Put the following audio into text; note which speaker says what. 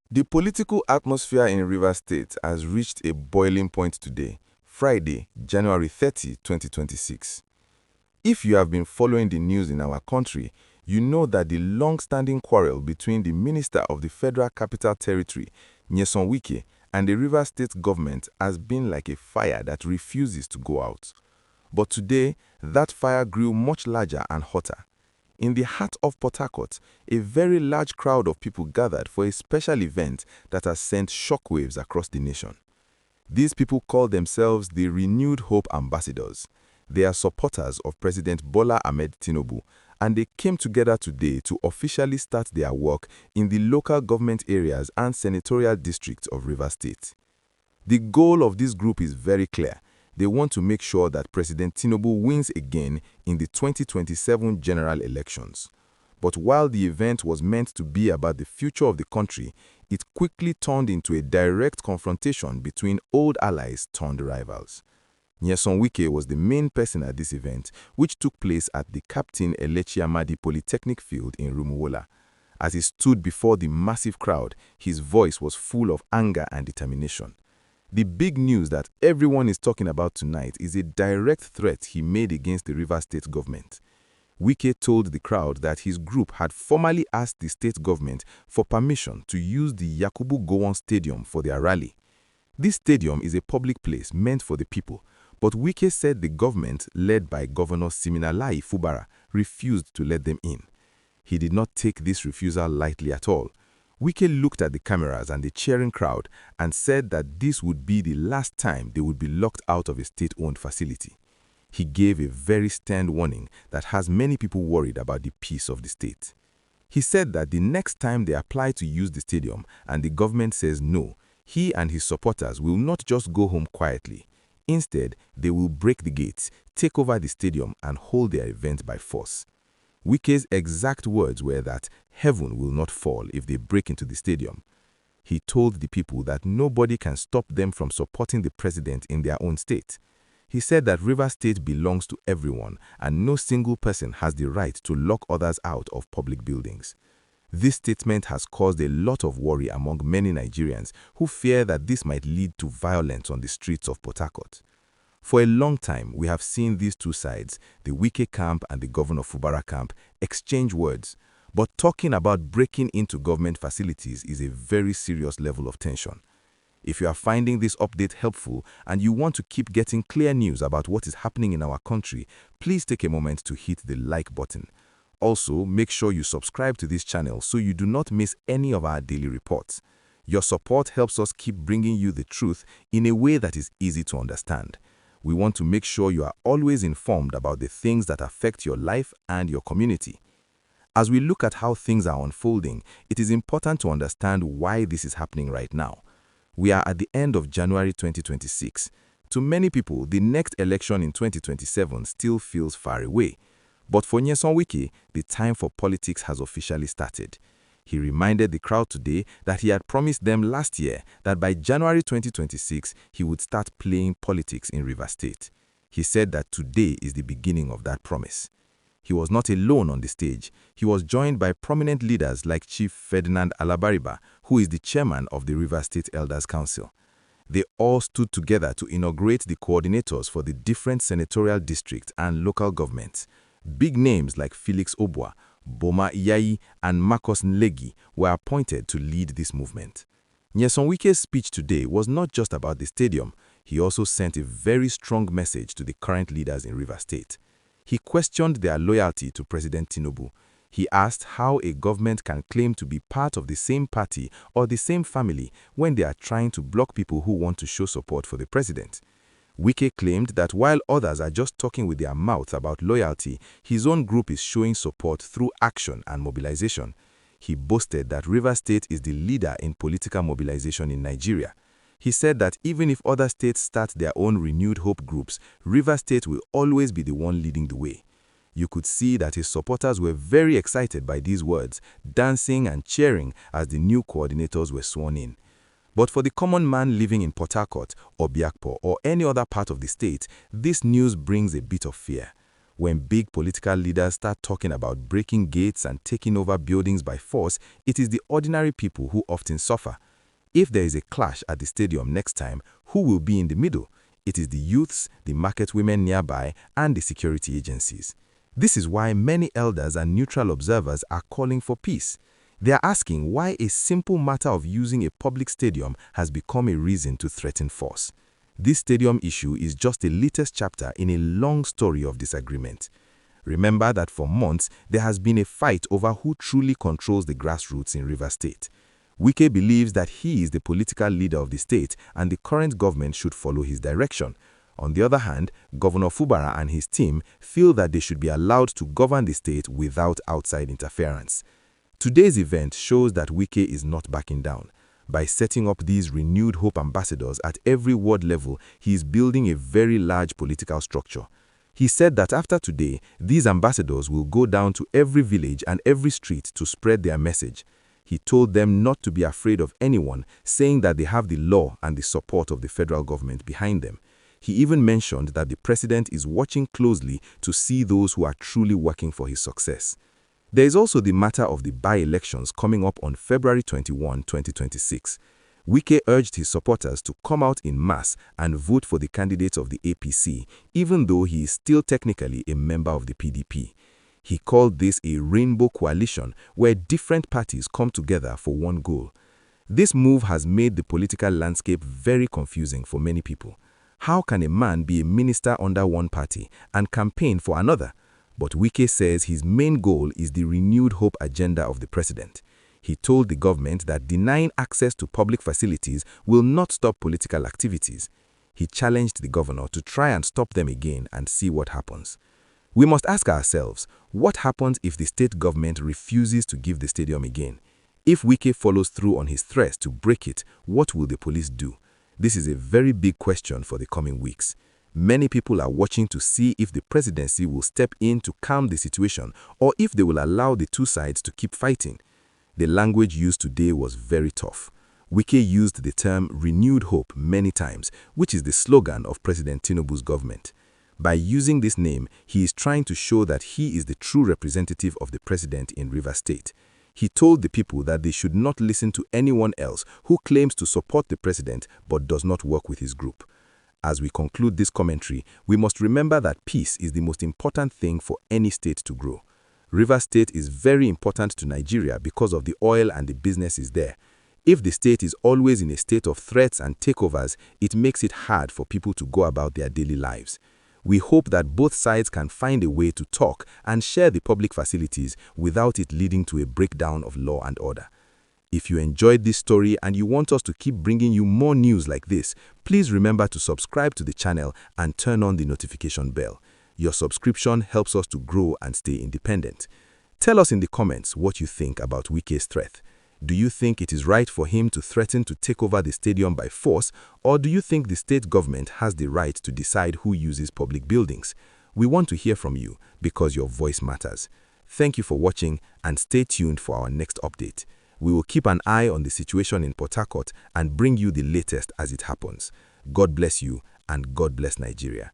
Speaker 1: The political atmosphere in Rivers State has reached a boiling point today, Friday, January 30, 2026. If you have been following the news in our country, you know that the long-standing quarrel between the Minister of the Federal Capital Territory, Nyesom Wike, and the Rivers State government has been like a fire that refuses to go out. But today, that fire grew much larger and hotter. In the heart of Port Harcourt, a very large crowd of people gathered for a special event that has sent shockwaves across the nation. These people call themselves the Renewed Hope Ambassadors. They are supporters of President Bola Ahmed Tinubu, and they came together today to officially start their work in the local government areas and senatorial districts of Rivers State. The goal of this group is very clear. They want to make sure that President Tinubu wins again in the 2027 general elections. But while the event was meant to be about the future of the country, it quickly turned into a direct confrontation between old allies turned rivals. Nyesom Wike was the main person at this event, which took place at the Captain Elechi Amadi Polytechnic Field in Rumuwola. As he stood before the massive crowd, his voice was full of anger and determination. The big news that everyone is talking about tonight is a direct threat he made against the Rivers State government. Wike told the crowd that his group had formally asked the state government for permission to use the Yakubu Gowon Stadium for their rally. This stadium is a public place meant for the people, but Wike said the government, led by Governor Siminalayi Fubara, refused to let them in. He did not take this refusal lightly at all. Wike looked at the cameras and the cheering crowd and said that this would be the last time they would be locked out of a state-owned facility. He gave a very stern warning that has many people worried about the peace of the state. He said that the next time they apply to use the stadium and the government says no, he and his supporters will not just go home quietly. Instead, they will break the gates, take over the stadium and hold their event by force. Wike's exact words were that heaven will not fall if they break into the stadium. He told the people that nobody can stop them from supporting the president in their own state. He said that Rivers State belongs to everyone and no single person has the right to lock others out of public buildings. This statement has caused a lot of worry among many Nigerians who fear that this might lead to violence on the streets of Port Harcourt. For a long time, we have seen these two sides, the Wike camp and the Governor Fubara camp, exchange words. But talking about breaking into government facilities is a very serious level of tension. If you are finding this update helpful and you want to keep getting clear news about what is happening in our country, please take a moment to hit the like button. Also, make sure you subscribe to this channel so you do not miss any of our daily reports. Your support helps us keep bringing you the truth in a way that is easy to understand. We want to make sure you are always informed about the things that affect your life and your community. As we look at how things are unfolding, it is important to understand why this is happening right now. We are at the end of January 2026. To many people, the next election in 2027 still feels far away. But for Nyesom Wike, the time for politics has officially started. He reminded the crowd today that he had promised them last year that by January 2026, he would start playing politics in Rivers State. He said that today is the beginning of that promise. He was not alone on the stage. He was joined by prominent leaders like Chief Ferdinand Alabariba, who is the chairman of the Rivers State Elders Council. They all stood together to inaugurate the coordinators for the different senatorial districts and local governments. Big names like Felix Obwa, Boma Iyayi, and Marcus Nlegi were appointed to lead this movement. Nyesom Wike's speech today was not just about the stadium. He also sent a very strong message to the current leaders in Rivers State. He questioned their loyalty to President Tinubu. He asked how a government can claim to be part of the same party or the same family when they are trying to block people who want to show support for the president. Wike claimed that while others are just talking with their mouths about loyalty, his own group is showing support through action and mobilization. He boasted that Rivers State is the leader in political mobilization in Nigeria. He said that even if other states start their own renewed hope groups, Rivers State will always be the one leading the way. You could see that his supporters were very excited by these words, dancing and cheering as the new coordinators were sworn in. But for the common man living in Port Harcourt, Obiakpo, or any other part of the state, this news brings a bit of fear. When big political leaders start talking about breaking gates and taking over buildings by force, it is the ordinary people who often suffer. If there is a clash at the stadium next time, who will be in the middle? It is the youths, the market women nearby, and the security agencies. This is why many elders and neutral observers are calling for peace. They are asking why a simple matter of using a public stadium has become a reason to threaten force. This stadium issue is just the latest chapter in a long story of disagreement. Remember that for months, there has been a fight over who truly controls the grassroots in Rivers State. Wike believes that he is the political leader of the state and the current government should follow his direction. On the other hand, Governor Fubara and his team feel that they should be allowed to govern the state without outside interference. Today's event shows that Wike is not backing down. By setting up these renewed hope ambassadors at every ward level, he is building a very large political structure. He said that after today, these ambassadors will go down to every village and every street to spread their message. He told them not to be afraid of anyone, saying that they have the law and the support of the federal government behind them. He even mentioned that the president is watching closely to see those who are truly working for his success. There is also the matter of the by-elections coming up on February 21, 2026. Wike urged his supporters to come out in mass and vote for the candidates of the APC, even though he is still technically a member of the PDP. He called this a rainbow coalition where different parties come together for one goal. This move has made the political landscape very confusing for many people. How can a man be a minister under one party and campaign for another? But Wike says his main goal is the renewed hope agenda of the president. He told the government that denying access to public facilities will not stop political activities. He challenged the governor to try and stop them again and see what happens. We must ask ourselves, what happens if the state government refuses to give the stadium again? If Wike follows through on his threats to break it, what will the police do? This is a very big question for the coming weeks. Many people are watching to see if the presidency will step in to calm the situation or if they will allow the two sides to keep fighting. The language used today was very tough. Wike used the term renewed hope many times, which is the slogan of President Tinubu's government. By using this name, he is trying to show that he is the true representative of the president in Rivers State. He told the people that they should not listen to anyone else who claims to support the president but does not work with his group. As we conclude this commentary, we must remember that peace is the most important thing for any state to grow. Rivers State is very important to Nigeria because of the oil and the businesses there. If the state is always in a state of threats and takeovers, it makes it hard for people to go about their daily lives. We hope that both sides can find a way to talk and share the public facilities without it leading to a breakdown of law and order. If you enjoyed this story and you want us to keep bringing you more news like this, please remember to subscribe to the channel and turn on the notification bell. Your subscription helps us to grow and stay independent. Tell us in the comments what you think about Wike's threat. Do you think it is right for him to threaten to take over the stadium by force, or do you think the state government has the right to decide who uses public buildings? We want to hear from you because your voice matters. Thank you for watching and stay tuned for our next update. We will keep an eye on the situation in Port Harcourt and bring you the latest as it happens. God bless you and God bless Nigeria.